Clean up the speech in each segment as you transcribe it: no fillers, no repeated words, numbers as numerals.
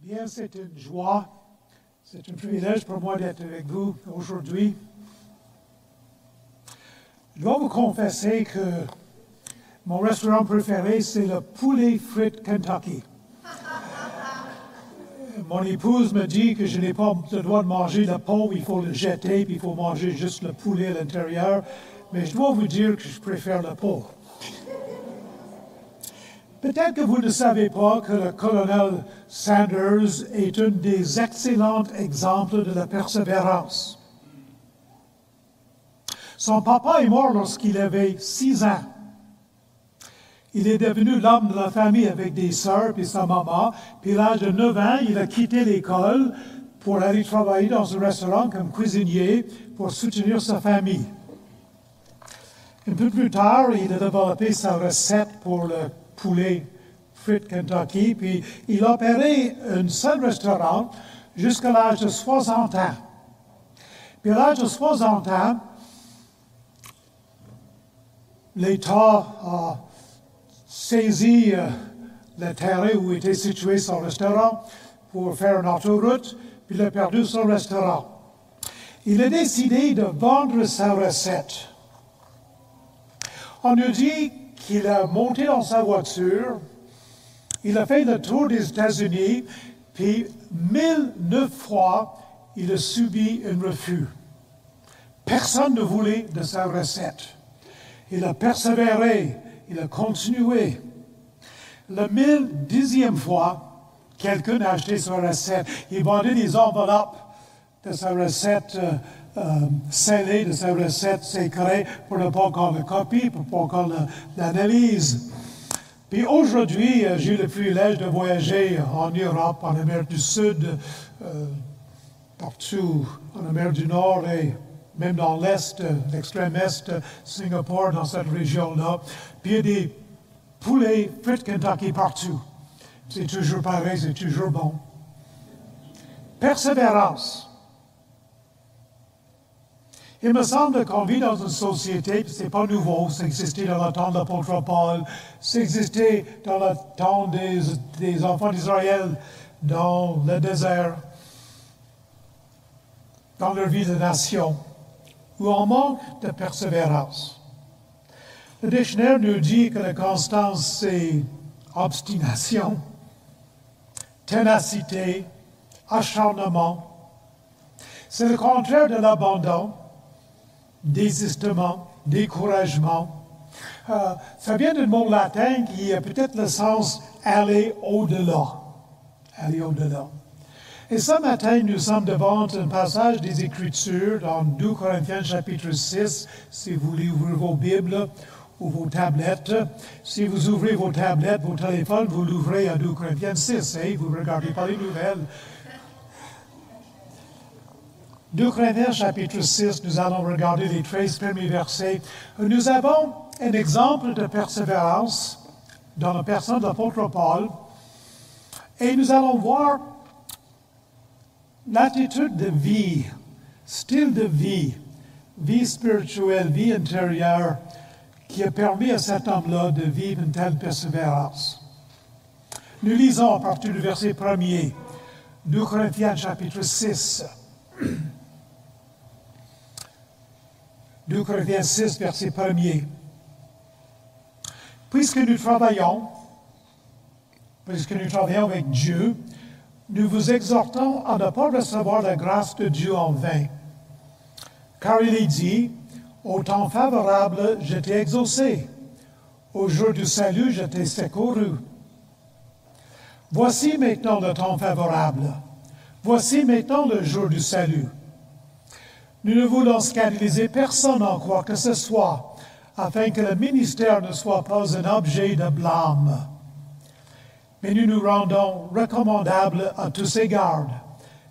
Bien, c'est une joie, c'est un privilège pour moi d'être avec vous aujourd'hui. Je dois vous confesser que mon restaurant préféré, c'est le poulet frites Kentucky. Mon épouse me dit que je n'ai pas le droit de manger la peau, il faut le jeter, puis il faut manger juste le poulet à l'intérieur. Mais je dois vous dire que je préfère la peau. Peut-être que vous ne savez pas que le colonel Sanders est un des excellents exemples de la persévérance. Son papa est mort lorsqu'il avait 6 ans. Il est devenu l'homme de la famille avec des sœurs et sa maman. Puis à l'âge de 9 ans, il a quitté l'école pour aller travailler dans un restaurant comme cuisinier pour soutenir sa famille. Un peu plus tard, il a développé sa recette pour le poulet frites Kentucky, puis il a opéré un seul restaurant jusqu'à l'âge de 60 ans. Puis à l'âge de 60 ans, l'État a saisi le terrain où était situé son restaurant pour faire une autoroute, puis il a perdu son restaurant. Il a décidé de vendre sa recette. On nous dit qu'il a monté dans sa voiture, il a fait le tour des États-Unis, puis 1009 fois, il a subi un refus. Personne ne voulait de sa recette. Il a persévéré, il a continué. La 1010e fois, quelqu'un a acheté sa recette. Il vendait des enveloppes de sa recette scellée, de sa recette secrète, pour ne pas encore la copie, pour ne pas encore l'analyse. Puis aujourd'hui, j'ai eu le privilège de voyager en Europe, en Amérique du Sud, partout en Amérique du Nord et même dans l'Est, l'extrême Est, Singapour, dans cette région-là. Puis il y a des poulets frites Kentucky partout. C'est toujours pareil, c'est toujours bon. Persévérance. Il me semble qu'on vit dans une société, puis ce n'est pas nouveau, ça existait dans le temps de l'apôtre Paul, ça existait dans le temps des enfants d'Israël dans le désert, dans leur vie de nation, où on manque de persévérance. Le dictionnaire nous dit que la constance, c'est obstination, ténacité, acharnement. C'est le contraire de l'abandon, désistement, découragement. Ça vient d'un mot latin qui a peut-être le sens « aller au-delà ». Aller au-delà. Et ce matin, nous sommes devant un passage des Écritures dans 2 Corinthiens chapitre 6, si vous voulez ouvrir vos Bibles ou vos tablettes. Si vous ouvrez vos tablettes, vos téléphones, vous l'ouvrez à 2 Corinthiens 6, et vous ne regardez pas les nouvelles. 2 Corinthiens chapitre 6, nous allons regarder les 13 premiers versets. Nous avons un exemple de persévérance dans la personne de l'apôtre Paul, et nous allons voir l'attitude de vie, style de vie, vie spirituelle, vie intérieure, qui a permis à cet homme-là de vivre une telle persévérance. Nous lisons à partir du verset 1er, 2 Corinthiens chapitre 6. 2 Corinthiens 6, verset 1er. Puisque nous travaillons avec Dieu, nous vous exhortons à ne pas recevoir la grâce de Dieu en vain. Car il est dit, au temps favorable, je t'ai exaucé. Au jour du salut, je t'ai secouru. Voici maintenant le temps favorable. Voici maintenant le jour du salut. Nous ne voulons scandaliser personne en quoi que ce soit, afin que le ministère ne soit pas un objet de blâme. Mais nous nous rendons recommandables à tous égards,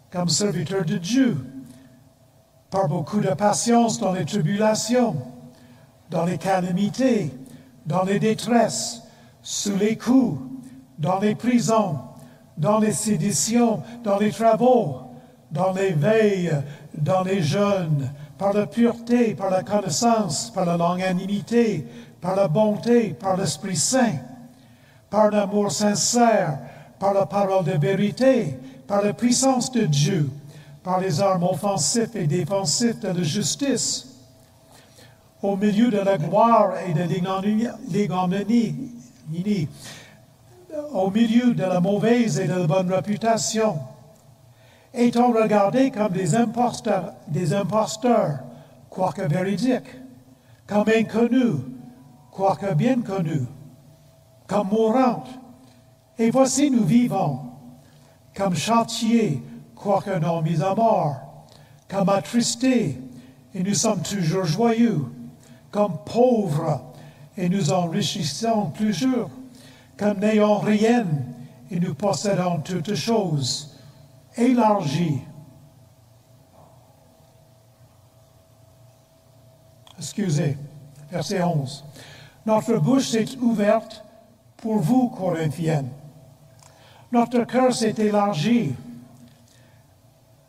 comme serviteurs de Dieu, par beaucoup de patience dans les tribulations, dans les calamités, dans les détresses, sous les coups, dans les prisons, dans les séditions, dans les travaux, dans les veilles, dans les jeûnes, par la pureté, par la connaissance, par la longanimité, par la bonté, par l'Esprit Saint, par l'amour sincère, par la parole de vérité, par la puissance de Dieu, par les armes offensives et défensives de la justice, au milieu de la gloire et de l'ignominie, au milieu de la mauvaise et de la bonne réputation, étant regardés comme des imposteurs, quoique véridiques, comme inconnus, quoique bien connus, comme mourants. Et voici nous vivons, comme châtiés, quoique non mis à mort, comme attristés, et nous sommes toujours joyeux, comme pauvres, et nous enrichissons toujours, comme n'ayant rien, et nous possédons toutes choses, élargies. Excusez, verset 11. Notre bouche s'est ouverte pour vous, Corinthiennes. Notre cœur s'est élargi.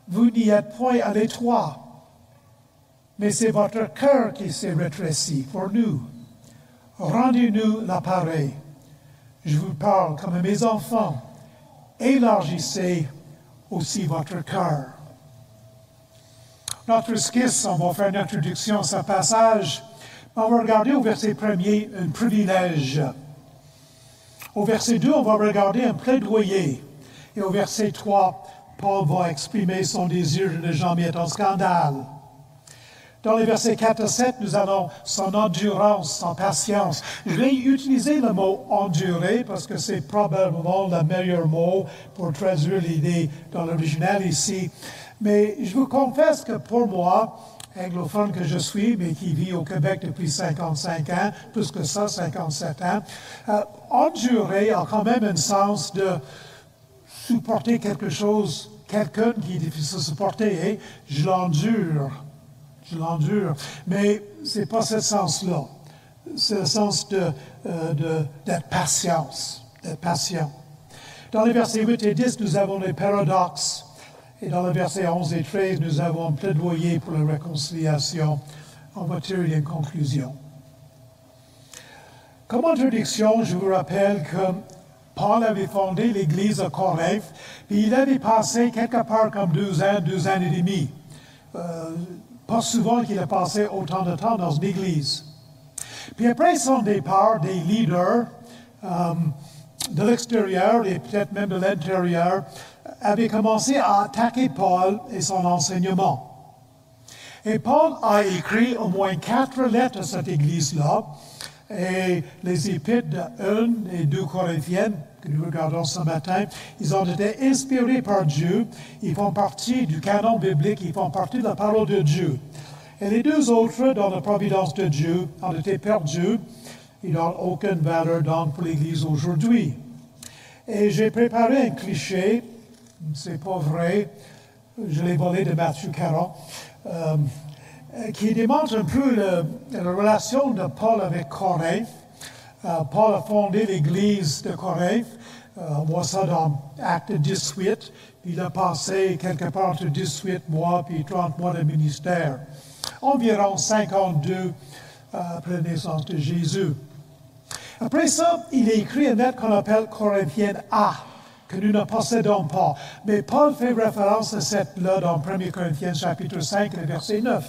Vous n'y êtes point à l'étroit, mais c'est votre cœur qui s'est rétréci pour nous. Rendez-nous l'appareil. Je vous parle comme à mes enfants. Élargissez aussi votre cœur. Notre esquisse, on va faire une introduction à ce passage. On va regarder au verset 1er un privilège. Au verset 2, on va regarder un plaidoyer. Et au verset 3, Paul va exprimer son désir de ne jamais être en scandale. Dans les versets 4 à 7, nous avons son endurance, son patience. Je vais utiliser le mot « endurer » parce que c'est probablement le meilleur mot pour traduire l'idée dans l'original ici. Mais je vous confesse que pour moi, anglophone que je suis, mais qui vit au Québec depuis 55 ans, plus que ça, 57 ans, endurer a quand même un sens de supporter quelque chose, quelqu'un qui est difficile à supporter. Je l'endure. Mais ce n'est pas ce sens-là. C'est le sens d'être patience, d'être patient. Dans les versets 8 et 10, nous avons les paradoxes. Et dans les versets 11 et 13, nous avons un plaidoyer pour la réconciliation. On va tirer une conclusion. Comme introduction, je vous rappelle que Paul avait fondé l'Église à Corinthe, puis il avait passé quelque part comme 2 ans et demi. Pas souvent qu'il a passé autant de temps dans une église. Puis après son départ, des leaders de l'extérieur et peut-être même de l'intérieur avaient commencé à attaquer Paul et son enseignement. Et Paul a écrit au moins 4 lettres à cette église-là, et les épîtres de 1 et 2 Corinthiennes, que nous regardons ce matin, ils ont été inspirés par Dieu, ils font partie du canon biblique, ils font partie de la parole de Dieu. Et les 2 autres, dans la providence de Dieu, ont été perdus, ils n'ont aucune valeur donc pour l'Église aujourd'hui. Et j'ai préparé un cliché, c'est pas vrai, je l'ai volé de Matthieu 40, qui démontre un peu la relation de Paul avec Corinthe. Paul a fondé l'Église de Corinthe. On voit ça dans Acte 18. Il a passé quelque part entre 18 mois puis 30 mois de ministère. Environ 52 après la naissance de Jésus. Après ça, il a écrit une lettre qu'on appelle Corinthienne A, que nous ne possédons pas. Mais Paul fait référence à cette lettre dans 1 Corinthiens chapitre 5, le verset 9.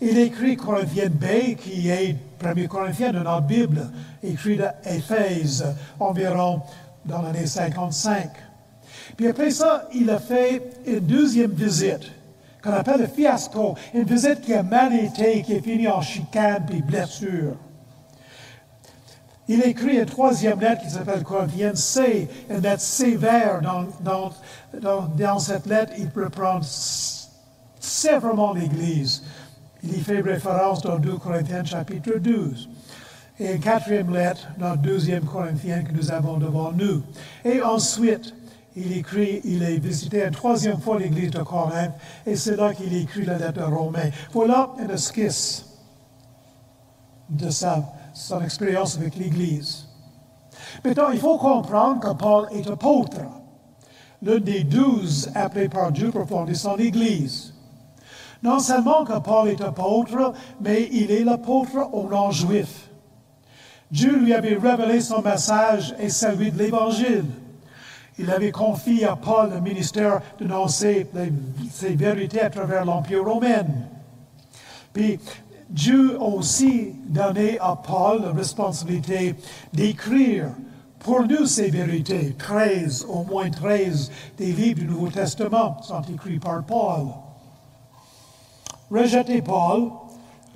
Il écrit Corinthienne B, qui est 1 Corinthiens de notre Bible, écrit d'Éphèse, environ dans l'année 55. Puis après ça, il a fait une 2e visite, qu'on appelle le fiasco, une visite qui a mal été, qui est finie en chicane et blessure. Il écrit une 3e lettre qui s'appelle Corinthienne C, une lettre sévère. Dans cette lettre, il reprend sévèrement l'Église. Il y fait référence dans 2 Corinthiens chapitre 12. Et une 4e lettre dans 2 Corinthiens que nous avons devant nous. Et ensuite, il a visité une 3e fois l'Église de Corinthe, et c'est là qu'il écrit la lettre aux Romains. Voilà une esquisse de son expérience avec l'Église. Maintenant, il faut comprendre que Paul est apôtre, l'un des 12 appelés par Dieu pour fonder son Église. Non seulement que Paul est apôtre, mais il est l'apôtre aux non-juifs. Dieu lui avait révélé son message et celui de l'Évangile. Il avait confié à Paul le ministère d'annoncer ces vérités à travers l'Empire romain. Puis, Dieu a aussi donné à Paul la responsabilité d'écrire pour nous ces vérités. 13, au moins 13 des livres du Nouveau Testament sont écrits par Paul. Rejeter Paul,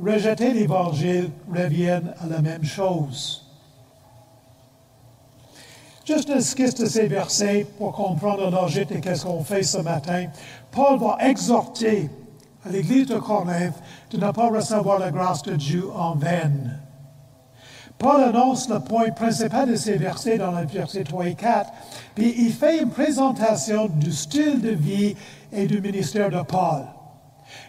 rejeter l'Évangile reviennent à la même chose. Juste un esquisse de ces versets pour comprendre la logique de ce qu'on fait ce matin. Paul va exhorter à l'Église de Corinthe de ne pas recevoir la grâce de Dieu en vain. Paul annonce le point principal de ces versets dans les versets 3 et 4, puis il fait une présentation du style de vie et du ministère de Paul.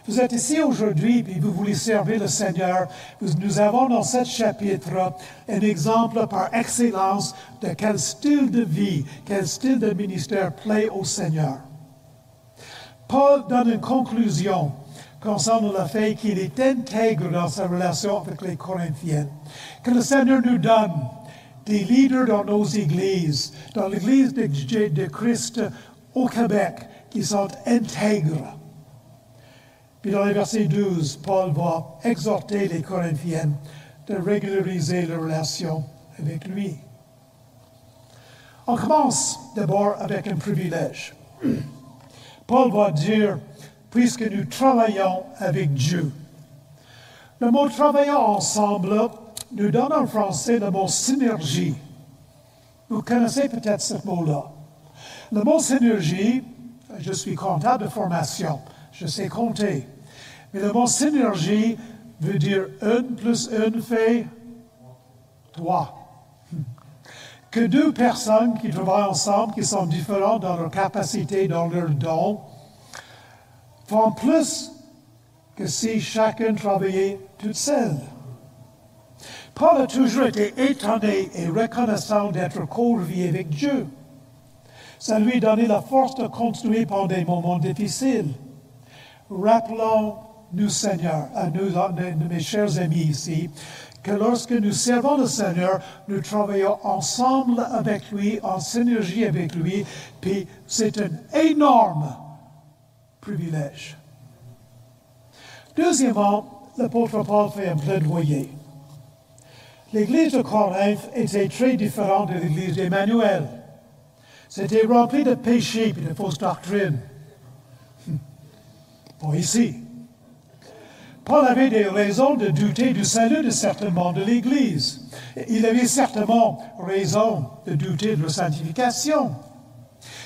Vous êtes ici aujourd'hui, puis vous voulez servir le Seigneur. Nous avons dans ce chapitre un exemple par excellence de quel style de vie, quel style de ministère plaît au Seigneur. Paul donne une conclusion concernant le fait qu'il est intègre dans sa relation avec les Corinthiens. Que le Seigneur nous donne des leaders dans nos églises, dans l'Église de Christ au Québec, qui sont intègres. Puis dans le verset 12, Paul va exhorter les Corinthiens de régulariser leur relation avec lui. On commence d'abord avec un privilège. Paul va dire, puisque nous travaillons avec Dieu. Le mot « travaillons ensemble » nous donne en français le mot « synergie ». Vous connaissez peut-être ce mot-là. Le mot « synergie », je suis comptable de formation, je sais compter. Mais le mot « synergie » veut dire « une plus une fait 3 ». Que deux personnes qui travaillent ensemble, qui sont différentes dans leur capacité, dans leurs dons, font plus que si chacun travaillait toute seule. Paul a toujours été étonné et reconnaissant d'être co-vie avec Dieu. Ça lui a donné la force de continuer pendant des moments difficiles. Rappelons-nous, Seigneur, à nous, mes chers amis ici, que lorsque nous servons le Seigneur, nous travaillons ensemble avec lui, en synergie avec lui, puis c'est un énorme privilège. Deuxièmement, l'apôtre Paul fait un plaidoyer. L'Église de Corinthe était très différente de l'Église d'Emmanuel. C'était rempli de péchés et de fausses doctrines. Pas ici. Paul avait des raisons de douter du salut de certains membres de l'Église. Il avait certainement raison de douter de leur sanctification.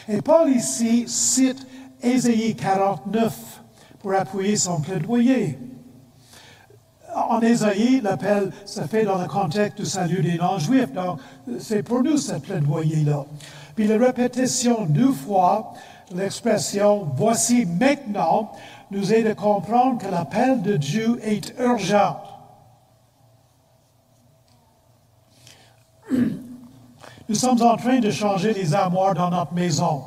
Et Paul ici cite Ésaïe 49 pour appuyer son plaidoyer. En Ésaïe, l'appel se fait dans le contexte du salut des non-juifs. Donc, c'est pour nous ce plaidoyer-là. Puis la répétition 2 fois, l'expression « voici maintenant » nous aide à comprendre que l'appel de Dieu est urgent. Nous sommes en train de changer les armoires dans notre maison.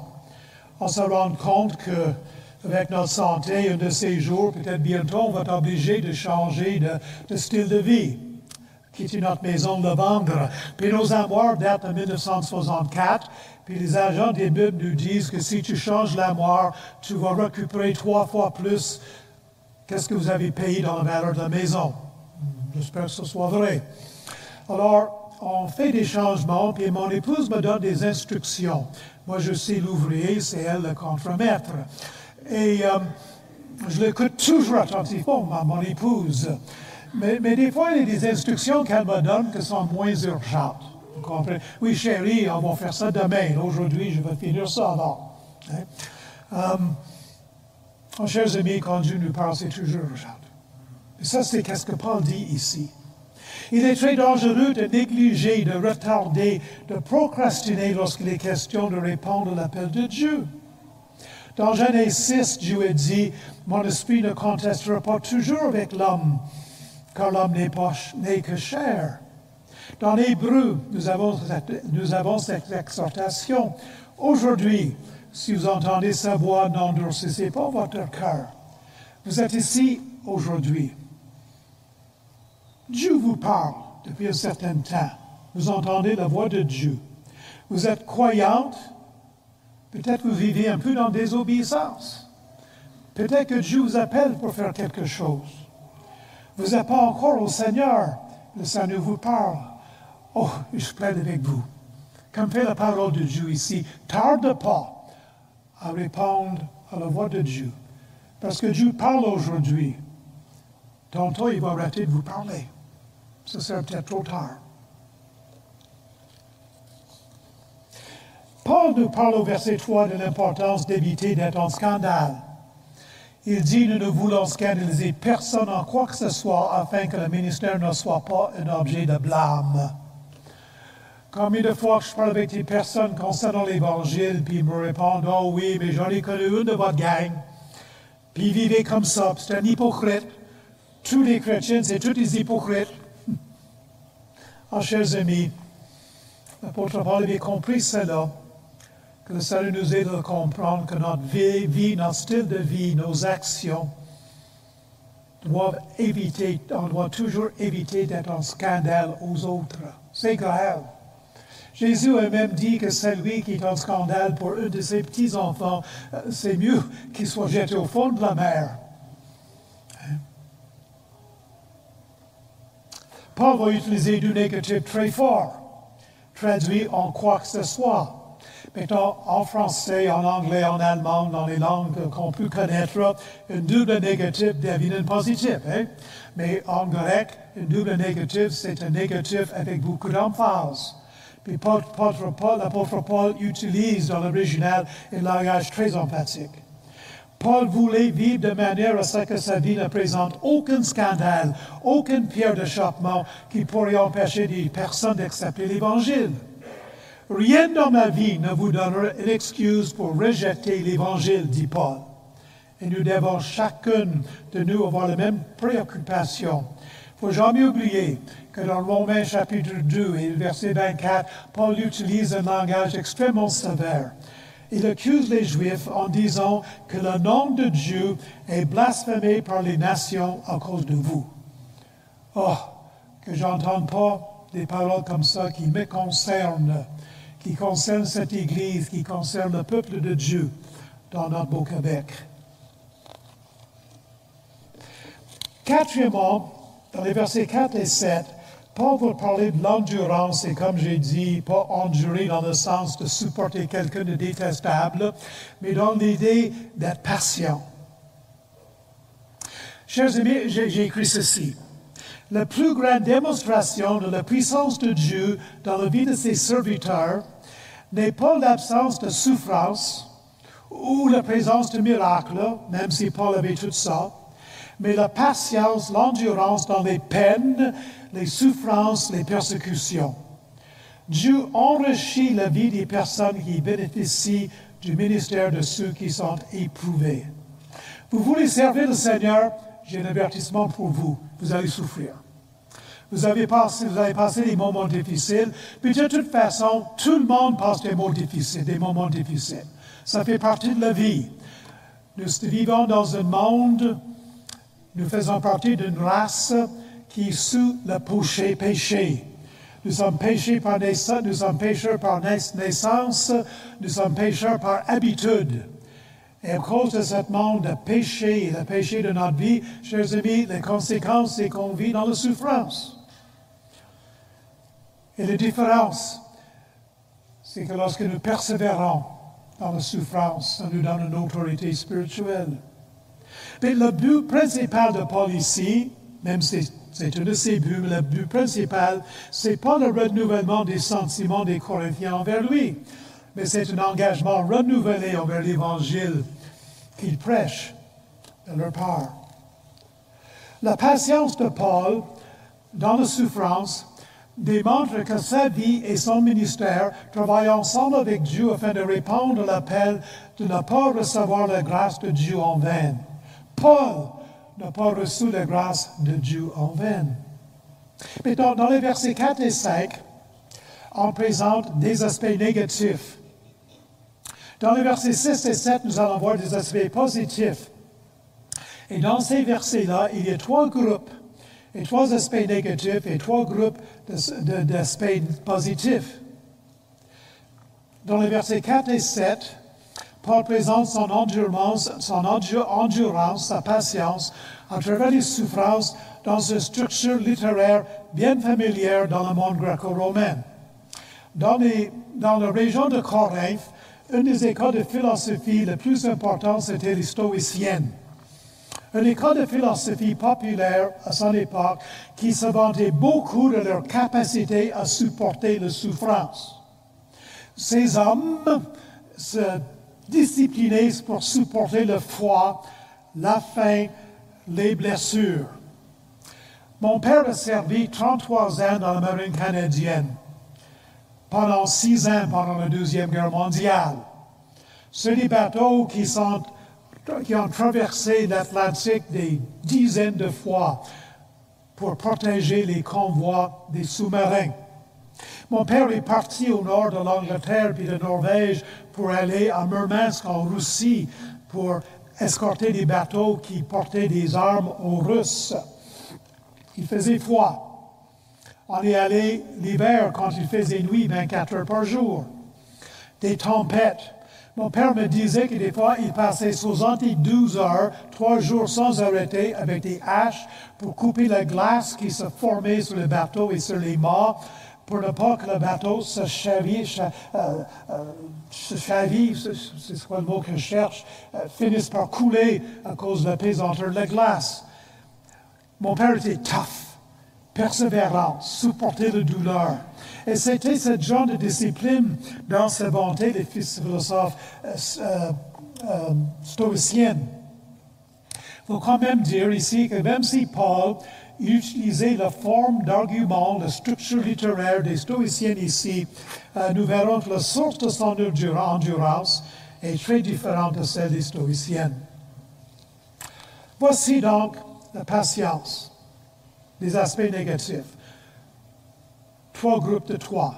On se rend compte qu'avec notre santé, un de ces jours, peut-être bientôt, on va être obligé de changer de style de vie. Quitter notre maison, le vendre. Puis nos armoires datent de 1964. Puis les agents des Bibles nous disent que si tu changes l'armoire, tu vas récupérer 3 fois plus qu'est-ce que vous avez payé dans la valeur de la maison. J'espère que ce soit vrai. Alors, on fait des changements, puis mon épouse me donne des instructions. Moi, je suis l'ouvrier, c'est elle le contremaître. Et je l'écoute toujours attentivement, mon épouse. Mais des fois, il y a des instructions qu'elle me donne qui sont moins urgentes. Vous comprenez? Oui, chérie, on va faire ça demain. Aujourd'hui, je vais finir ça alors. Chers amis, quand Dieu nous parle, c'est toujours urgent. Et ça, c'est ce que Paul dit ici. Il est très dangereux de négliger, de retarder, de procrastiner lorsqu'il est question de répondre à l'appel de Dieu. Dans Genèse 6, Dieu a dit, « Mon esprit ne contestera pas toujours avec l'homme, car l'homme n'est que chair. » Dans l'Hébreu, nous avons cette exhortation. Aujourd'hui, si vous entendez sa voix, n'endurcissez pas votre cœur. Vous êtes ici aujourd'hui. Dieu vous parle depuis un certain temps. Vous entendez la voix de Dieu. Vous êtes croyante Peut-être vous vivez un peu dans désobéissance. Peut-être que Dieu vous appelle pour faire quelque chose. Vous n'êtes pas encore au Seigneur. Le Seigneur vous parle. Oh, je plaide avec vous. Comme fait la parole de Dieu ici, tarde pas à répondre à la voix de Dieu. Parce que Dieu parle aujourd'hui. Tantôt, il va arrêter de vous parler. Ce sera peut-être trop tard. Paul nous parle au verset 3 de l'importance d'éviter d'être en scandale. Il dit, nous ne voulons scandaliser personne en quoi que ce soit afin que le ministère ne soit pas un objet de blâme. Combien de fois je parle avec des personnes concernant l'Évangile, puis ils me répondent, « Oh oui, mais j'en ai connu une de votre gang, puis ils vivaient comme ça, c'est un hypocrite. Tous les chrétiens, c'est tous des hypocrites. » Ah, chers amis, l'apôtre Paul avait compris cela, que le Seigneur nous aide à comprendre que notre vie, notre style de vie, nos actions on doit toujours éviter d'être en scandale aux autres. C'est grave. Jésus a même dit que celui qui est en scandale pour un de ses petits-enfants, c'est mieux qu'il soit jeté au fond de la mer. Hein? Paul va utiliser du négatif très fort, traduit en quoi que ce soit. Maintenant, en français, en anglais, en allemand, dans les langues qu'on peut connaître, un double négatif devient un positif. Hein? Mais en grec, un double négatif, c'est un négatif avec beaucoup d'emphase. Puis l'apôtre Paul utilise dans l'original un langage très emphatique. Paul voulait vivre de manière à ce que sa vie ne présente aucun scandale, aucune pierre d'achoppement qui pourrait empêcher des personnes d'accepter l'Évangile. Rien dans ma vie ne vous donnera une excuse pour rejeter l'Évangile, dit Paul. Et nous devons chacun de nous avoir la même préoccupation. Il ne faut jamais oublier que dans Romains chapitre 2 et verset 24, Paul utilise un langage extrêmement sévère. Il accuse les Juifs en disant que le nom de Dieu est blasphémé par les nations à cause de vous. Oh, que j'entende pas des paroles comme ça qui me concernent, qui concerne cette Église, qui concerne le peuple de Dieu dans notre beau Québec. Quatrièmement, dans les versets 4 et 7, Paul va parler de l'endurance, et comme j'ai dit, pas endurer dans le sens de supporter quelqu'un de détestable, mais dans l'idée d'être patient. Chers amis, j'ai écrit ceci. La plus grande démonstration de la puissance de Dieu dans la vie de ses serviteurs n'est pas l'absence de souffrance ou la présence de miracles, même si Paul avait tout ça, mais la patience, l'endurance dans les peines, les souffrances, les persécutions. Dieu enrichit la vie des personnes qui bénéficient du ministère de ceux qui sont éprouvés. Vous voulez servir le Seigneur? J'ai un avertissement pour vous. Vous allez souffrir. Vous allez passer des moments difficiles. Puis de toute façon, tout le monde passe des moments difficiles. Ça fait partie de la vie. Nous vivons dans un monde, nous faisons partie d'une race qui est sous le péché. Nous sommes pécheurs par naissance, nous sommes pécheurs par habitude. Et à cause de ce monde de péché et le péché de notre vie, chers amis, les conséquences, c'est qu'on vit dans la souffrance. Et la différence, c'est que lorsque nous persévérons dans la souffrance, ça nous donne une autorité spirituelle. Mais le but principal de Paul ici, même si c'est un de ses buts, mais le but principal, c'est pas le renouvellement des sentiments des Corinthiens envers lui, mais c'est un engagement renouvelé envers l'Évangile qu'il prêche de leur part. La patience de Paul dans la souffrance démontre que sa vie et son ministère travaillent ensemble avec Dieu afin de répondre à l'appel de ne pas recevoir la grâce de Dieu en vain. Paul n'a pas reçu la grâce de Dieu en vain. Mais dans les versets 4 et 5, on présente des aspects négatifs. Dans les versets 6 et 7, nous allons voir des aspects positifs. Et dans ces versets-là, il y a 3 groupes, et 3 aspects négatifs et 3 groupes d'aspects positifs. Dans les versets 4 et 7, Paul présente son endurance, sa patience à travers les souffrances dans une structure littéraire bien familière dans le monde gréco-romain. Dans la région de Corinthe, une des écoles de philosophie les plus importantes, c'était les stoïciennes. Une école de philosophie populaire à son époque qui se vantait beaucoup de leur capacité à supporter la souffrance. Ces hommes se disciplinaient pour supporter le froid, la faim, les blessures. Mon père a servi 33 ans dans la marine canadienne, pendant 6 ans pendant la Deuxième Guerre mondiale. C'est des bateaux qui ont traversé l'Atlantique des dizaines de fois pour protéger les convois des sous-marins. Mon père est parti au nord de l'Angleterre puis de Norvège pour aller à Murmansk en Russie pour escorter des bateaux qui portaient des armes aux Russes. Il faisait froid. On est allé l'hiver quand il faisait nuit 24 heures par jour. Des tempêtes. Mon père me disait que des fois, il passait 72 heures, 3 jours sans arrêter, avec des haches pour couper la glace qui se formait sur le bateau et sur les mâts, pour ne pas que le bateau se chaville, c'est quoi le mot que je cherche, finisse par couler à cause de la pesanteur de la glace. Mon père était tough, persévérant, supportait la douleur. Et c'était ce genre de discipline dans sa bonté des philosophes stoïciens. Il faut quand même dire ici que même si Paul utilisait la forme d'argument, la structure littéraire des stoïciens ici, nous verrons que la source de son endurance est très différente de celle des stoïciennes. Voici donc la patience, des aspects négatifs. 3 groupes de 3.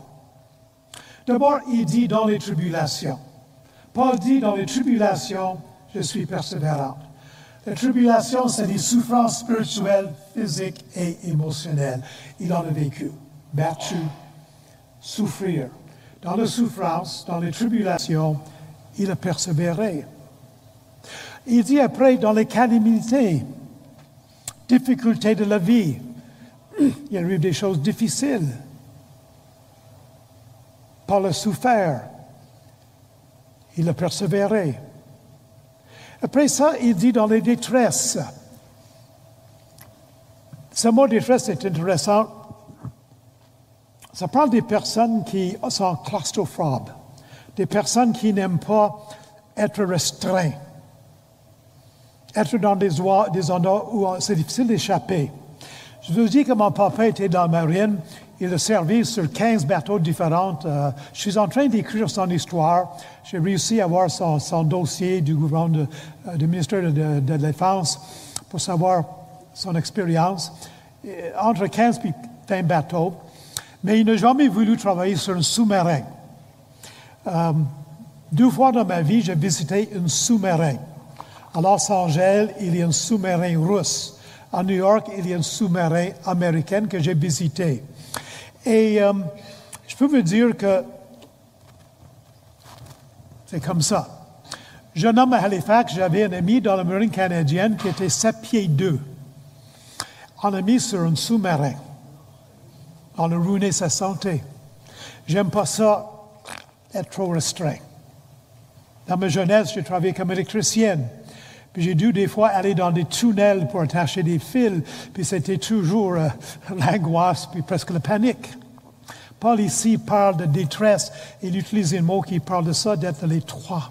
D'abord, il dit dans les tribulations. Paul dit dans les tribulations, je suis persévérant. La tribulation, c'est des souffrances spirituelles, physiques et émotionnelles. Il en a vécu, battu, souffrir. Dans la souffrance, dans les tribulations, il a persévéré. Il dit après, dans les calamités, difficultés de la vie, il arrive des choses difficiles. Paul a souffert. Il a persévéré. Après ça, il dit dans les détresses. Ce mot détresse est intéressant. Ça parle des personnes qui sont claustrophobes, des personnes qui n'aiment pas être restreintes, être dans des endroits où c'est difficile d'échapper. Je vous dis que mon papa était dans la marine. Il a servi sur 15 bateaux différents. Je suis en train d'écrire son histoire. J'ai réussi à avoir son dossier du gouvernement du ministère de la Défense pour savoir son expérience. Entre 15 et 20 bateaux. Mais il n'a jamais voulu travailler sur un sous-marin. 2 fois dans ma vie, j'ai visité un sous-marin. À Los Angeles, il y a un sous-marin russe. À New York, il y a un sous-marin américain que j'ai visité. Et je peux vous dire que c'est comme ça. Jeune homme à Halifax, j'avais un ami dans la marine canadienne qui était 7 pieds 2. On l'a mis sur un sous-marin. On a ruiné sa santé. J'aime pas ça, être trop restreint. Dans ma jeunesse, j'ai travaillé comme électricienne. Puis j'ai dû des fois aller dans des tunnels pour attacher des fils, puis c'était toujours l'angoisse, puis presque la panique. Paul ici parle de détresse, il utilise un mot qui parle de ça, d'être les 3.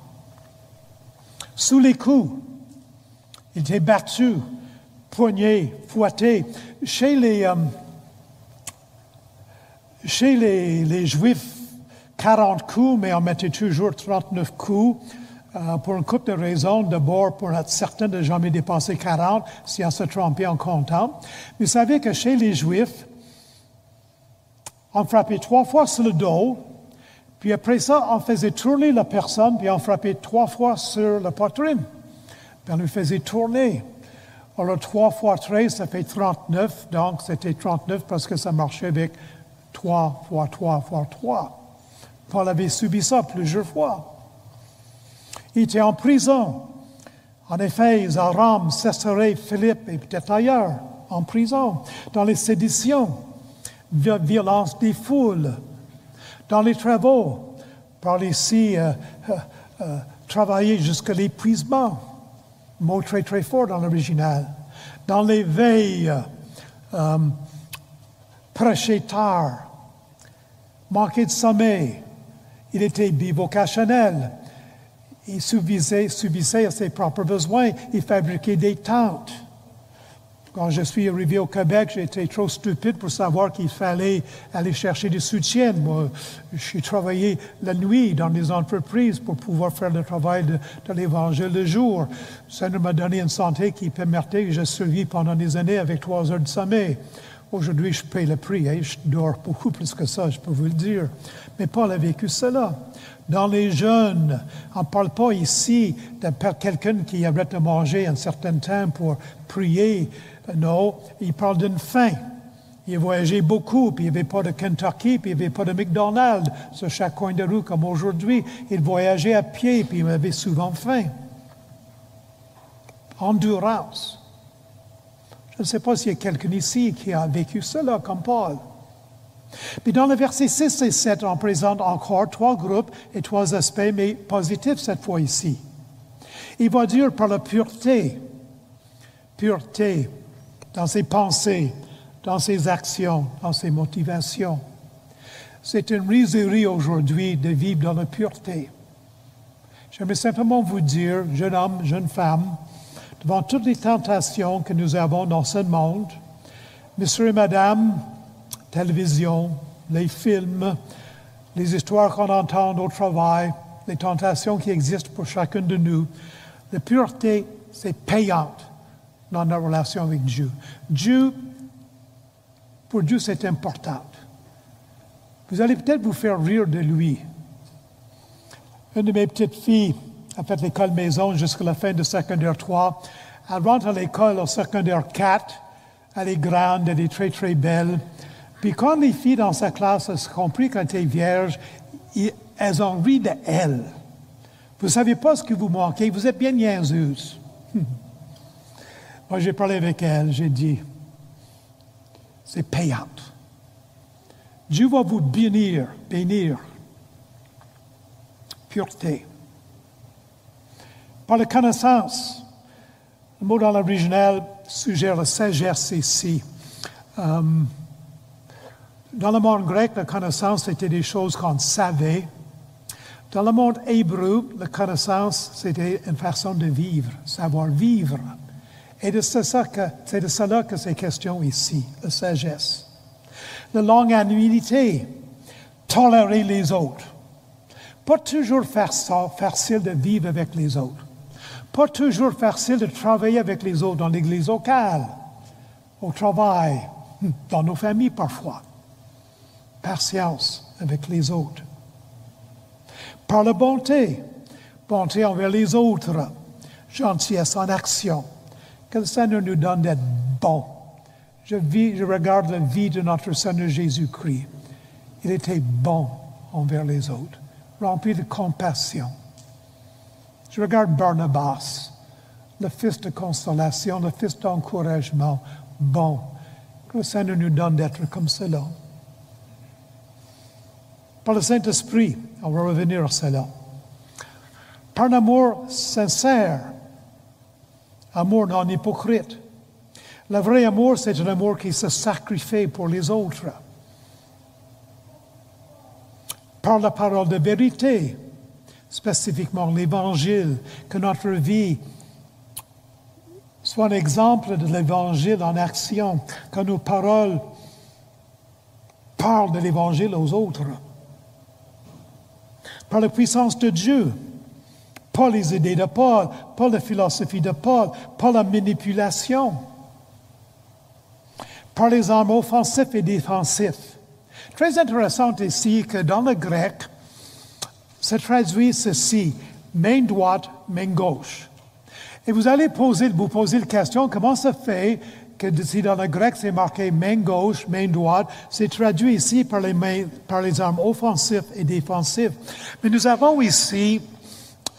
Sous les coups, il était battu, poigné, fouetté. Chez les Juifs, 40 coups, mais on mettait toujours 39 coups. Pour une couple de raisons. D'abord, pour être certain de jamais dépasser 40, si on se trompait en comptant. Mais vous savez que chez les Juifs, on frappait 3 fois sur le dos, puis après ça, on faisait tourner la personne, puis on frappait 3 fois sur la poitrine. Puis on le faisait tourner. Alors, 3 fois 13, ça fait 39, donc c'était 39 parce que ça marchait avec 3 fois 3 fois 3. Paul avait subi ça plusieurs fois. Il était en prison. En Éphèse, à Rome, Césarée, Philippe et peut-être ailleurs, en prison. Dans les séditions, violence des foules. Dans les travaux, par ici, travailler jusqu'à l'épuisement. Mot très très fort dans l'original. Dans les veilles, prêcher tard, manquer de sommeil. Il était bivocationnel. Il subissait à ses propres besoins. Il fabriquait des tentes. Quand je suis arrivé au Québec, j'étais trop stupide pour savoir qu'il fallait aller chercher du soutien. Moi, j'ai travaillé la nuit dans les entreprises pour pouvoir faire le travail de l'Évangile le jour. Ça m'a donné une santé qui permettait que je survis pendant des années avec 3 heures de sommeil. Aujourd'hui, je paye le prix. Je dors beaucoup plus que ça, je peux vous le dire. Mais Paul a vécu cela. Dans les jeunes, on ne parle pas ici de quelqu'un qui arrête de manger un certain temps pour prier. Non, il parle d'une faim. Il voyageait beaucoup, puis il n'y avait pas de Kentucky, puis il n'y avait pas de McDonald's sur chaque coin de rue comme aujourd'hui. Il voyageait à pied, puis il avait souvent faim. Endurance. Je ne sais pas s'il y a quelqu'un ici qui a vécu cela comme Paul. Puis dans le verset 6 et 7, on présente encore 3 groupes et 3 aspects, mais positifs cette fois ici. Il va dire par la pureté. Pureté dans ses pensées, dans ses actions, dans ses motivations. C'est une risée aujourd'hui de vivre dans la pureté. J'aimerais simplement vous dire, jeune homme, jeune femme, devant toutes les tentations que nous avons dans ce monde, monsieur et madame, télévision, les films, les histoires qu'on entend au travail, les tentations qui existent pour chacun de nous, la pureté, c'est payante dans notre relation avec Dieu. Pour Dieu, c'est important. Vous allez peut-être vous faire rire de lui. Une de mes petites filles a fait l'école maison jusqu'à la fin de secondaire 3. Elle rentre à l'école au secondaire 4. Elle est grande, elle est très, très belle. Puis quand les filles dans sa classe ont compris qu'elle était vierge, elles ont ri de elle. Vous ne savez pas ce que vous manquez, vous êtes bien niaiseuse. Moi, j'ai parlé avec elle, j'ai dit, c'est payant. Dieu va vous bénir. Pureté. Par la connaissance, le mot dans l'original suggère la sagesse ici. Dans le monde grec, la connaissance, c'était des choses qu'on savait. Dans le monde hébreu, la connaissance, c'était une façon de vivre, savoir vivre. Et c'est de cela que c'est question ici, la sagesse. La longanimité, tolérer les autres. Pas toujours facile de vivre avec les autres. Pas toujours facile de travailler avec les autres dans l'église locale, au travail, dans nos familles parfois. Patience avec les autres. Par la bonté envers les autres, gentillesse en action. Que le Seigneur nous donne d'être bons. Je regarde la vie de notre Seigneur Jésus-Christ. Il était bon envers les autres, rempli de compassion. Je regarde Barnabas, le fils de consolation, le fils d'encouragement, bon. Que le Seigneur nous donne d'être comme cela. Par le Saint-Esprit, on va revenir à cela. Par un amour sincère, amour non hypocrite. Le vrai amour, c'est un amour qui se sacrifie pour les autres. Par la parole de vérité, spécifiquement l'Évangile, que notre vie soit un exemple de l'Évangile en action, que nos paroles parlent de l'Évangile aux autres. Par la puissance de Dieu, pas les idées de Paul, pas la philosophie de Paul, pas la manipulation. Par les armes offensifs et défensifs. Très intéressant ici que dans le grec, ça traduit ceci, main droite, main gauche. Et vous allez vous poser la question, comment ça fait que si dans le grec c'est marqué main gauche, main droite, c'est traduit ici par les armes offensives et défensives. Mais nous avons ici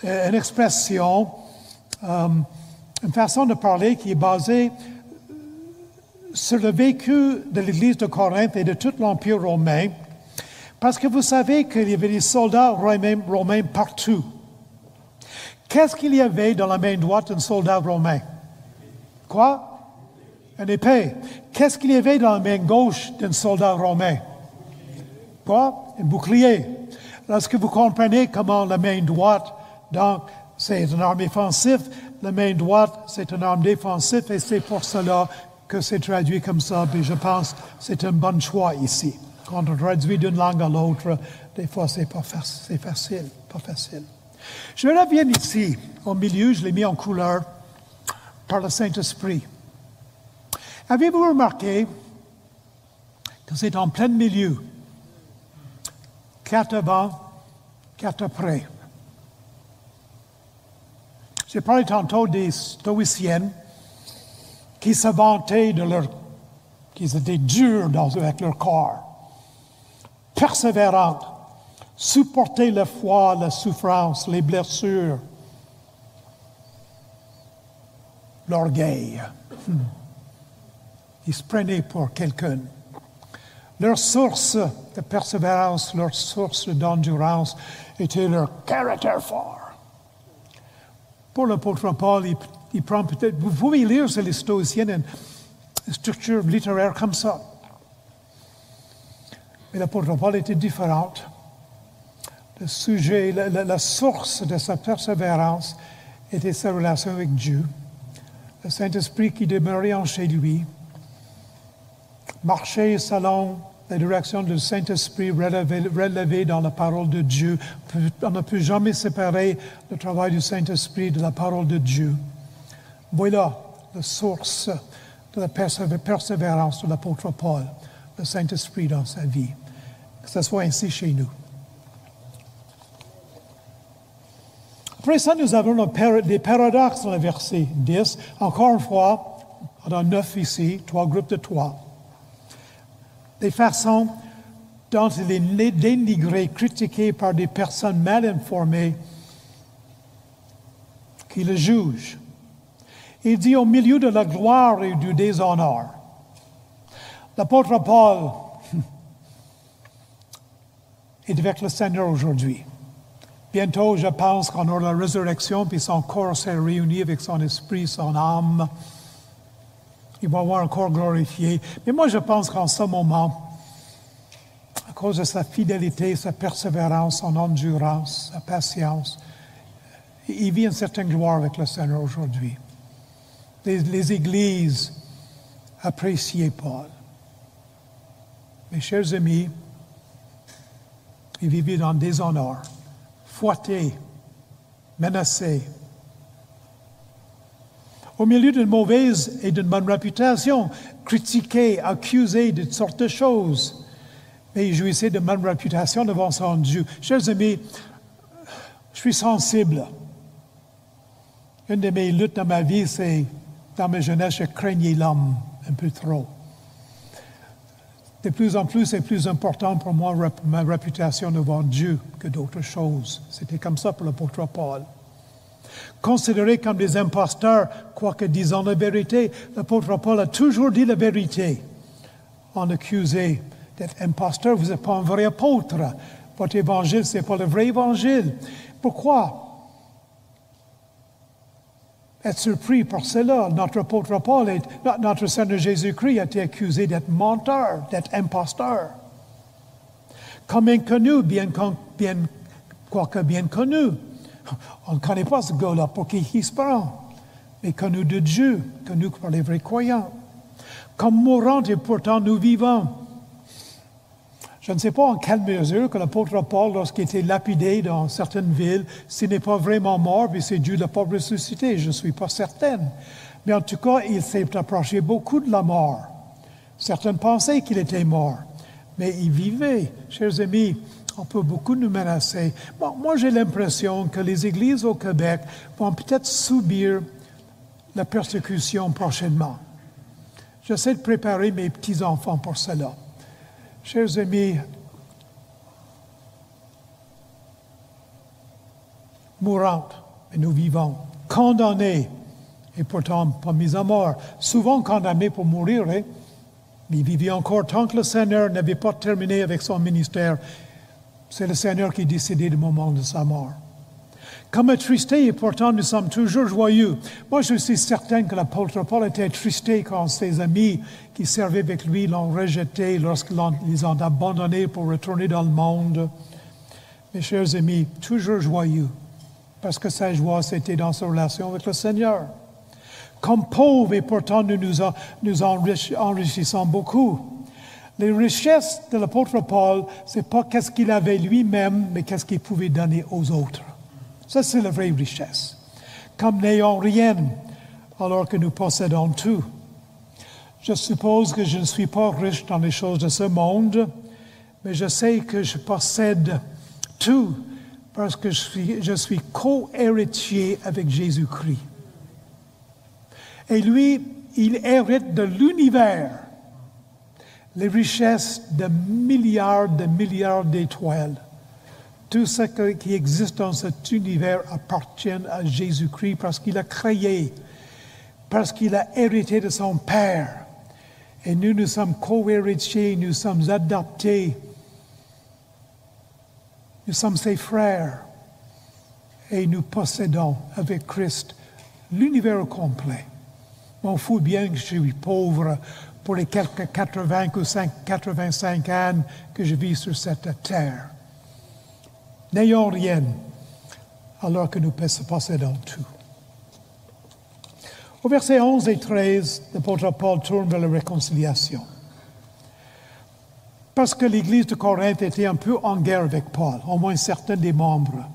une expression, une façon de parler qui est basée sur le vécu de l'Église de Corinthe et de tout l'Empire romain, parce que vous savez qu'il y avait des soldats romains partout. Qu'est-ce qu'il y avait dans la main droite d'un soldat romain? Quoi? Une épée. Qu'est-ce qu'il y avait dans la main gauche d'un soldat romain? Quoi? Un bouclier. Est-ce que vous comprenez comment la main droite, donc, c'est une arme offensive, la main droite, c'est une arme défensive, et c'est pour cela que c'est traduit comme ça, puis je pense que c'est un bon choix ici. Quand on traduit d'une langue à l'autre, des fois, c'est facile, pas facile. Je reviens ici, au milieu, je l'ai mis en couleur, par le Saint-Esprit. Avez-vous remarqué que c'est en plein milieu, 4 avant, 4 après? J'ai parlé tantôt des stoïciennes qui se vantaient qu'ils étaient durs avec leur corps, persévérantes, supporter la foi, la souffrance, les blessures, l'orgueil. Ils se prenaient pour quelqu'un. Leur source de persévérance, leur source d'endurance était leur caractère fort. Pour l'apôtre Paul, il prend peut-être... Vous pouvez lire sur les stoïciennes une structure littéraire comme ça. Mais l'apôtre Paul était différente. Le sujet, la source de sa persévérance était sa relation avec Dieu. Le Saint-Esprit qui demeurait en chez lui. Marcher selon la direction du Saint-Esprit relevé dans la parole de Dieu. On ne peut jamais séparer le travail du Saint-Esprit de la parole de Dieu. Voilà la source de la persévérance de l'apôtre Paul, le Saint-Esprit dans sa vie. Que ce soit ainsi chez nous. Après ça, nous avons des paradoxes dans le verset 10. Encore une fois, on a 9 ici, 3 groupes de 3. Des façons dont il est dénigré, critiqué par des personnes mal informées qui le jugent. Il dit au milieu de la gloire et du déshonneur. L'apôtre Paul est avec le Seigneur aujourd'hui. Bientôt, je pense qu'on aura la résurrection, puis son corps s'est réuni avec son esprit, son âme. Il va avoir un corps glorifié. Mais moi, je pense qu'en ce moment, à cause de sa fidélité, sa persévérance, son endurance, sa patience, il vit une certaine gloire avec le Seigneur aujourd'hui. Les églises appréciaient Paul. Mes chers amis, il vivait dans le déshonneur, fouetté, menacé. Au milieu d'une mauvaise et d'une bonne réputation, critiqué, accusé de toutes sortes de choses. Mais il jouissait de bonne réputation devant son Dieu. Chers amis, je suis sensible. Une de mes luttes dans ma vie, c'est, dans ma jeunesse, je craignais l'homme un peu trop. De plus en plus, c'est plus important pour moi ma réputation devant Dieu que d'autres choses. C'était comme ça pour l'apôtre Paul. Considérés comme des imposteurs, quoique disant la vérité, l'apôtre Paul a toujours dit la vérité. On accusé d'être imposteur, vous n'êtes pas un vrai apôtre. Votre évangile, ce n'est pas le vrai évangile. Pourquoi être surpris par cela? Notre apôtre Paul, notre Seigneur Jésus-Christ a été accusé d'être menteur, d'être imposteur. Comme inconnu, quoique bien connu. On ne connaît pas ce gars-là pour qui il se prend, mais connu de Dieu, connu par les vrais croyants. Comme mourant et pourtant nous vivons. Je ne sais pas en quelle mesure que l'apôtre Paul, lorsqu'il était lapidé dans certaines villes, s'il n'est pas vraiment mort, mais c'est Dieu ne l'a pas ressuscité, je ne suis pas certaine. Mais en tout cas, il s'est approché beaucoup de la mort. Certains pensaient qu'il était mort, mais il vivait. Chers amis, on peut beaucoup nous menacer. Bon, moi, j'ai l'impression que les églises au Québec vont peut-être subir la persécution prochainement. J'essaie de préparer mes petits-enfants pour cela. Chers amis, mourante, mais nous vivons. Condamnés, et pourtant pas mis à mort. Souvent condamnés pour mourir, hein? Mais il vivait encore tant que le Seigneur n'avait pas terminé avec son ministère. C'est le Seigneur qui décidait du moment de sa mort. Comme attristés, et pourtant nous sommes toujours joyeux. Moi, je suis certain que l'apôtre Paul était attristé quand ses amis qui servaient avec lui l'ont rejeté lorsqu'ils les ont abandonnés pour retourner dans le monde. Mes chers amis, toujours joyeux, parce que sa joie, c'était dans sa relation avec le Seigneur. Comme pauvres, et pourtant nous enrichissons beaucoup. Les richesses de l'apôtre Paul, ce n'est pas qu'est-ce qu'il avait lui-même, mais qu'est-ce qu'il pouvait donner aux autres. Ça, c'est la vraie richesse. Comme n'ayant rien, alors que nous possédons tout. Je suppose que je ne suis pas riche dans les choses de ce monde, mais je sais que je possède tout parce que je suis co-héritier avec Jésus-Christ. Et lui, il hérite de l'univers les richesses de milliards d'étoiles. Tout ce qui existe dans cet univers appartient à Jésus-Christ parce qu'il a créé, parce qu'il a hérité de son Père. Et nous sommes co-héritiers, nous sommes adoptés. Nous sommes ses frères. Et nous possédons avec Christ l'univers complet. M'en fous bien que je suis pauvre pour les quelques 85 ans que je vis sur cette terre. N'ayons rien, alors que nous possédons tout. Au verset 11 et 13, l'apôtre Paul tourne vers la réconciliation. Parce que l'Église de Corinthe était un peu en guerre avec Paul, au moins certains des membres.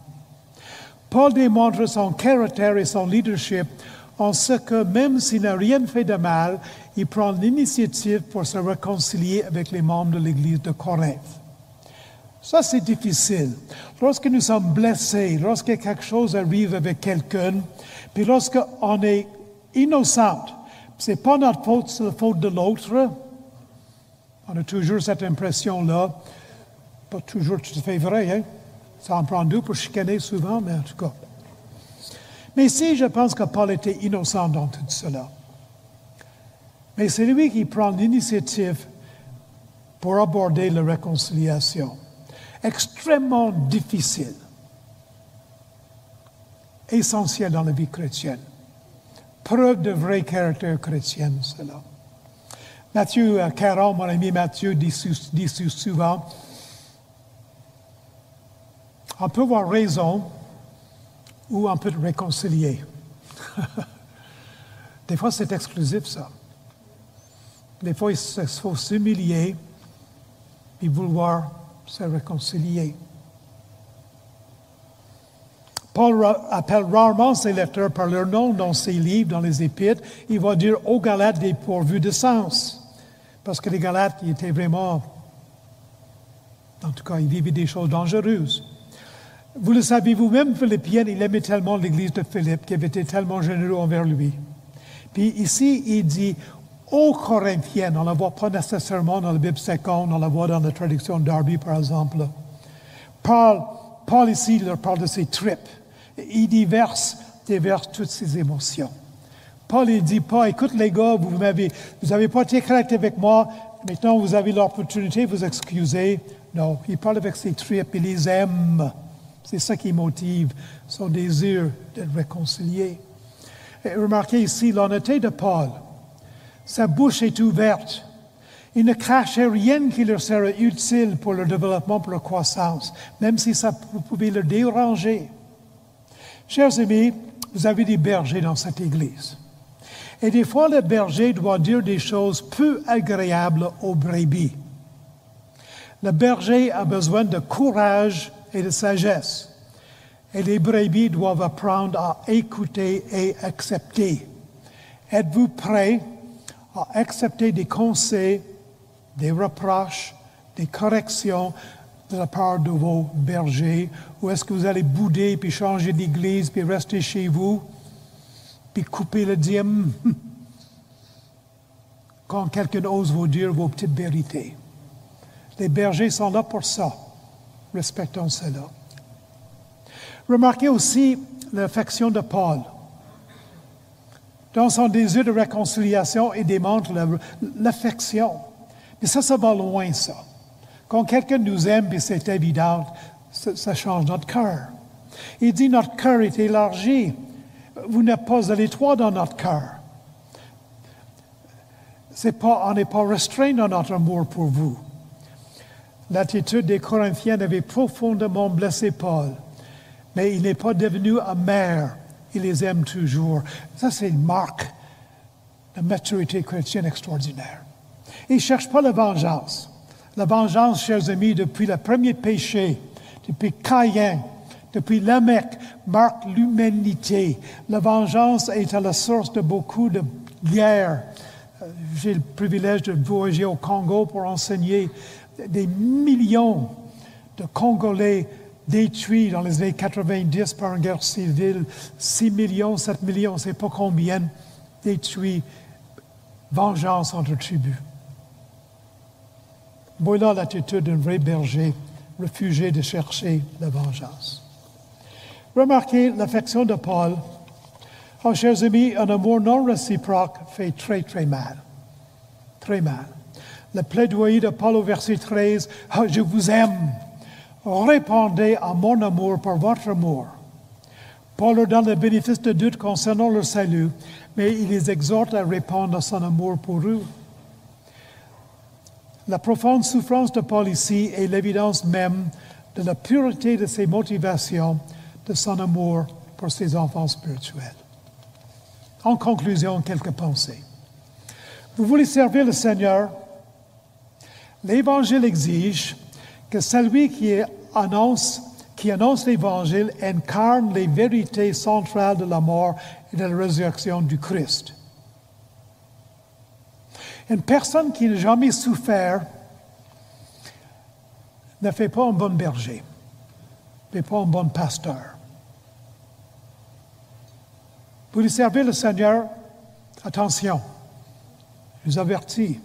Paul démontre son caractère et son leadership en ce que, même s'il n'a rien fait de mal, il prend l'initiative pour se réconcilier avec les membres de l'Église de Corinthe. Ça, c'est difficile. Lorsque nous sommes blessés, lorsque quelque chose arrive avec quelqu'un, puis lorsqu'on est innocent, c'est pas notre faute, c'est la faute de l'autre. On a toujours cette impression-là. Pas toujours tout à fait vrai, hein? Ça en prend deux pour chicaner souvent, mais en tout cas. Mais ici, je pense que Paul était innocent dans tout cela. Mais c'est lui qui prend l'initiative pour aborder la réconciliation. Extrêmement difficile. Essentiel dans la vie chrétienne. Preuve de vrai caractère chrétien, cela. Matthieu 40, mon ami Matthieu dit souvent, on peut avoir raison ou on peut réconcilier. Des fois, c'est exclusif, ça. Des fois, il faut s'humilier et vouloir se réconcilier. Paul appelle rarement ses lecteurs par leur nom dans ses livres, dans les Épîtres. Il va dire aux Galates dépourvus de sens. Parce que les Galates, ils étaient vraiment, en tout cas, ils vivaient des choses dangereuses. Vous le savez vous-même, Philippiens, il aimait tellement l'église de Philippe, qui avait été tellement généreux envers lui. Puis ici, il dit aux Corinthiennes, on ne la voit pas nécessairement dans la Bible seconde, on la voit dans la traduction Darby, par exemple. Paul ici, il leur parle de ses tripes. Il déverse toutes ses émotions. Paul, il ne dit pas, écoute les gars, vous n'avez pas été correct avec moi, maintenant vous avez l'opportunité de vous excuser. Non, il parle avec ses tripes, il les aime. C'est ça qui motive son désir d'être réconcilié. Et remarquez ici l'honnêteté de Paul. Sa bouche est ouverte. Il ne crachait rien qui leur serait utile pour leur développement, pour leur croissance, même si ça pouvait leur déranger. Chers amis, vous avez des bergers dans cette Église. Et des fois, le berger doit dire des choses peu agréables aux brebis. Le berger a besoin de courage et de sagesse. Et les brebis doivent apprendre à écouter et accepter. Êtes-vous prêts à accepter des conseils, des reproches, des corrections de la part de vos bergers? Ou est-ce que vous allez bouder, puis changer d'église, puis rester chez vous, puis couper le dîme quand quelqu'un ose vous dire vos petites vérités? Les bergers sont là pour ça. Respectons cela. Remarquez aussi l'affection de Paul. Dans son désir de réconciliation, il démontre l'affection. Mais ça va loin, ça. Quand quelqu'un nous aime, puis c'est évident, ça change notre cœur. Il dit notre cœur est élargi. Vous n'êtes pas à l'étroit dans notre cœur. On n'est pas restreint dans notre amour pour vous. L'attitude des Corinthiens avait profondément blessé Paul, mais il n'est pas devenu amer. Il les aime toujours. Ça, c'est une marque de maturité chrétienne extraordinaire. Il ne cherche pas la vengeance. La vengeance, chers amis, depuis le premier péché, depuis Caïn, depuis Lamech, marque l'humanité. La vengeance est à la source de beaucoup de guerres. J'ai le privilège de voyager au Congo pour enseigner des millions de Congolais détruits dans les années 90 par une guerre civile, 6 millions, 7 millions, on ne sait pas combien, détruits, vengeance entre tribus. Voilà l'attitude d'un vrai berger, refusé de chercher la vengeance. Remarquez l'affection de Paul. Oh, chers amis, un amour non réciproque fait très, très mal. Très mal. Le plaidoyer de Paul au verset 13, « Oh, je vous aime. Répondez à mon amour par votre amour. » Paul leur donne le bénéfice de doute concernant leur salut, mais il les exhorte à répondre à son amour pour eux. La profonde souffrance de Paul ici est l'évidence même de la pureté de ses motivations, de son amour pour ses enfants spirituels. En conclusion, quelques pensées. Vous voulez servir le Seigneur? L'Évangile exige que celui qui annonce l'Évangile incarne les vérités centrales de la mort et de la résurrection du Christ. Une personne qui n'a jamais souffert ne fait pas un bon berger, ne fait pas un bon pasteur. Vous voulez servir le Seigneur? Attention, je vous avertis.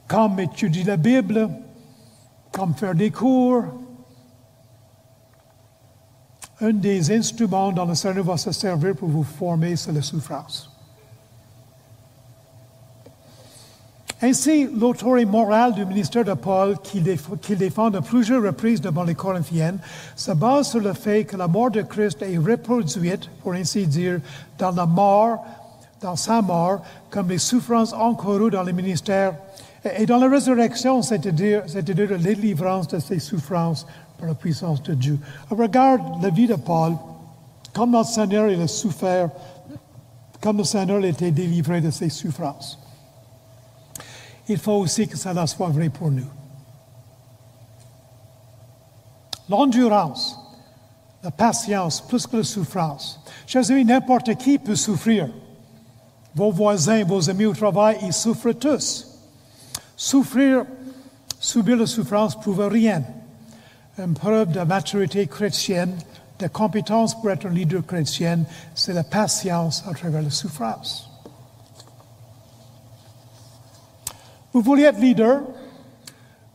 Comme étudier la Bible, comme faire des cours, un des instruments dont le Seigneur va se servir pour vous former, c'est la souffrance. Ainsi, l'autorité morale du ministère de Paul, qu'il défend de plusieurs reprises devant les Corinthiennes, se base sur le fait que la mort de Christ est reproduite, pour ainsi dire, dans sa mort, comme les souffrances encourues dans le ministère, et dans la résurrection, c'est-à-dire la délivrance de ces souffrances par la puissance de Dieu. On regarde la vie de Paul, comme notre Seigneur il a souffert, comme le Seigneur a été délivré de ses souffrances. Il faut aussi que cela soit vrai pour nous. L'endurance, la patience, plus que la souffrance. Chers amis, n'importe qui peut souffrir. Vos voisins, vos amis au travail, ils souffrent tous. Subir la souffrance ne prouve rien. Une preuve de maturité chrétienne, de compétence pour être un leader chrétien, c'est la patience à travers la souffrance. Vous voulez être leader,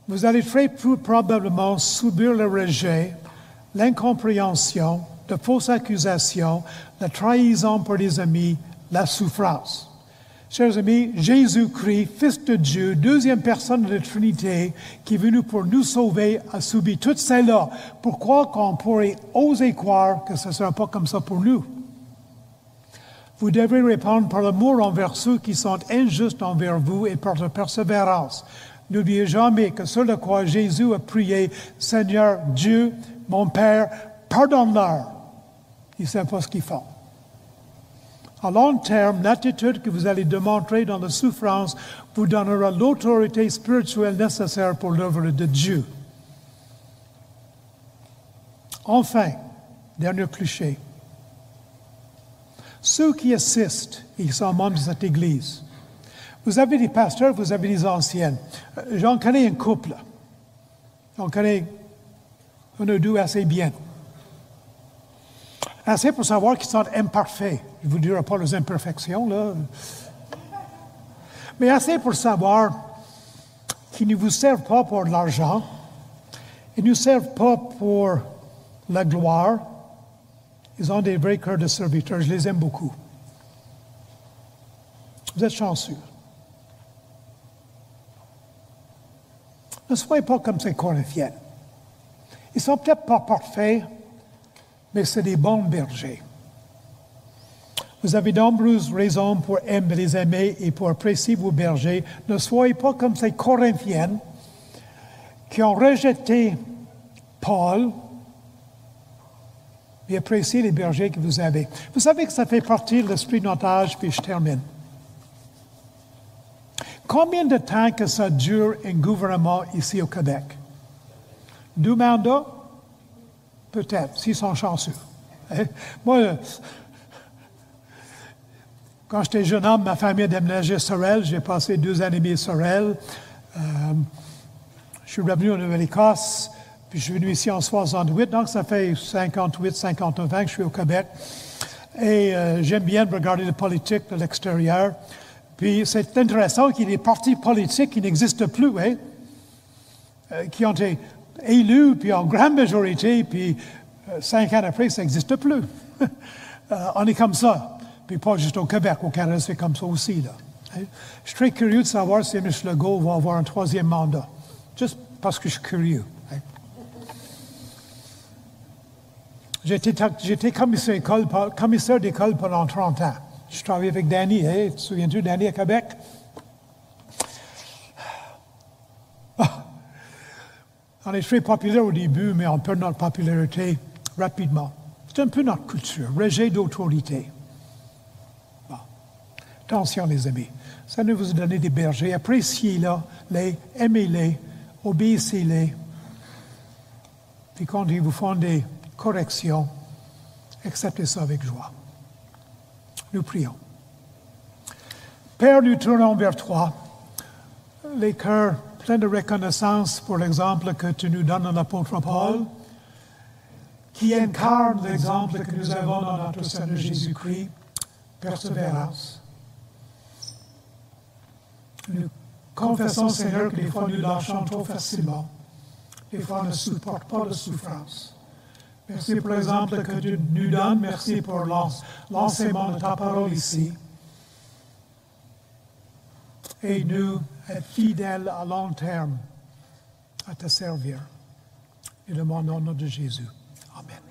vous allez très probablement subir le rejet, l'incompréhension, de fausses accusations, la trahison par des amis, la souffrance. Chers amis, Jésus-Christ, Fils de Dieu, deuxième personne de la Trinité, qui est venu pour nous sauver, a subi tout cela. Pourquoi qu'on pourrait oser croire que ce ne sera pas comme ça pour nous? Vous devez répondre par l'amour envers ceux qui sont injustes envers vous et par la persévérance. N'oubliez jamais que sur le quoi Jésus a prié, « Seigneur Dieu, mon Père, pardonne-leur. » Ils ne savent pas ce qu'ils font. À long terme, l'attitude que vous allez démontrer dans la souffrance vous donnera l'autorité spirituelle nécessaire pour l'œuvre de Dieu. Enfin, dernier cliché. Ceux qui assistent, ils sont membres de cette Église. Vous avez des pasteurs, vous avez des anciennes. J'en connais un couple. J'en connais un ou deux assez bien. Assez pour savoir qu'ils sont imparfaits. Je ne vous dirai pas leurs imperfections, là. Mais assez pour savoir qu'ils ne vous servent pas pour de l'argent. Ils ne nous servent pas pour la gloire. Ils ont des vrais cœurs de serviteurs. Je les aime beaucoup. Vous êtes chanceux. Ne soyez pas comme ces Corinthiens. Ils ne sont peut-être pas parfaits, mais c'est des bons bergers. Vous avez de nombreuses raisons pour les aimer et pour apprécier vos bergers. Ne soyez pas comme ces Corinthiennes qui ont rejeté Paul, et appréciez les bergers que vous avez. Vous savez que ça fait partie de l'esprit de notre âge, puis je termine. Combien de temps que ça dure un gouvernement ici au Québec? 2 mandats? Peut-être, s'ils sont chanceux. Moi, quand j'étais jeune homme, ma famille a déménagé à Sorel. J'ai passé 2 ans et demi à Sorel. Je suis revenu en Nouvelle-Écosse, puis je suis venu ici en 68. Donc, ça fait 58, 59 ans que je suis au Québec. Et j'aime bien regarder la politique de l'extérieur. Puis c'est intéressant qu'il y ait des partis politiques qui n'existent plus, hein, qui ont été élus, puis en grande majorité, puis 5 ans après, ça n'existe plus. On est comme ça. Puis pas juste au Québec, au Canada, c'est comme ça aussi, là. Hein. Je suis très curieux de savoir si M. Legault va avoir un 3e mandat. Juste parce que je suis curieux. Hein. J'ai été commissaire d'école pendant 30 ans. Je travaillais avec Danny, hein? Tu te souviens-tu, Danny, à Québec? On est très populaire au début, mais on perd notre popularité rapidement. C'est un peu notre culture, rejet d'autorité. Bon. Attention, les amis. Ça nous vous a donné des bergers. Appréciez-les, aimez-les, obéissez-les. Puis quand ils vous font des corrections, acceptez ça avec joie. Nous prions. Père, nous tournons vers toi, les cœurs pleins de reconnaissance pour l'exemple que tu nous donnes dans l'apôtre Paul, qui incarne l'exemple que nous avons dans notre Seigneur Jésus-Christ, persévérance. Nous confessons, Seigneur, que des fois nous lâchons trop facilement. Des fois on ne supporte pas la souffrance. Merci pour l'exemple que tu nous donnes. Merci pour l'enseignement de ta parole ici. Et nous être fidèles à long terme à te servir. Et le nom de Jésus. Amen.